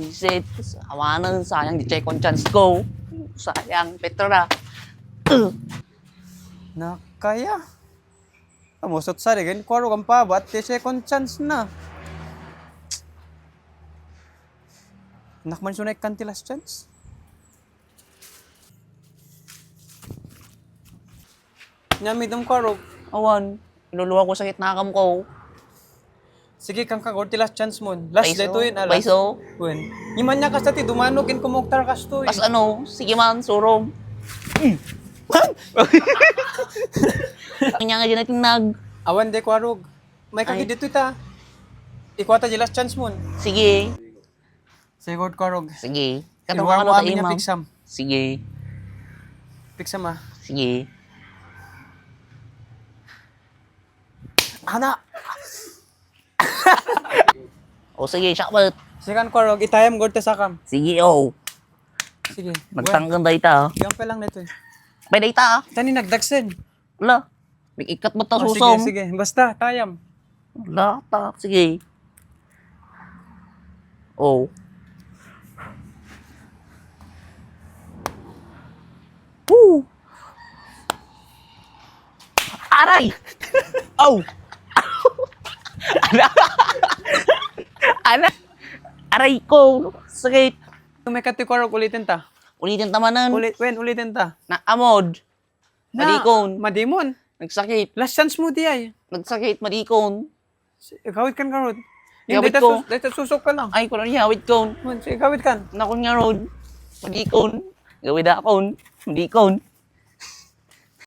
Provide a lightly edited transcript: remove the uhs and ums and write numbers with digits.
Visit. Hawanan, sayang di check on chance ko. Sayang, Petra. Nakaya. Kamusot sa rin, kwaro kang pabat, di second chance na. Nakman sunay kanti last chance. Nyamid ang kwaro. Awan, iluluwa ko sakit na akam ko. Sige kang kagor ti last chance mo. Last day to yun, alas. Paiso. Wen. Iman niya kas ti dumano kin kumuktar kas to. Pas ano, sige man, surom. Kanya nga dyan natin Awan de kwarog. May Ay. kagid dito ita. Ikwata di last chance mo. Sige. Sigod kwarog. Sige. Inuwar Katawang mo ano amin tayo, niya ma'am. piksam. Sige. Piksam ah. Sige. Ana! O sige, shakbat. Sikan kwarog, itayam god te sakam. Sige, oh. Sige. Magtanggan tayo ta. Yang pa lang nito. Pwede ta. Tani nagdagsen. Wala. May ikat mo ta Oh, susom. sige, sige. Basta, tayam. Wala ta. Sige. Oh. Woo! Aray! Oh! Ana! Aray ko! Sakit! May kati kwarog, ulitin ta. Ulitin tamanan. Ulitin ta. Na amod. Madikon. Madimon. Nagsakit. Last chance mo di ay. Nagsakit. Madikon. Gawit kan karod. Gawit ko. Dito susok ka lang. Ay, ko lang yawit kon. Sige, gawit kan. Nakon nga rod. Madikon. Gawid akon. Madikon.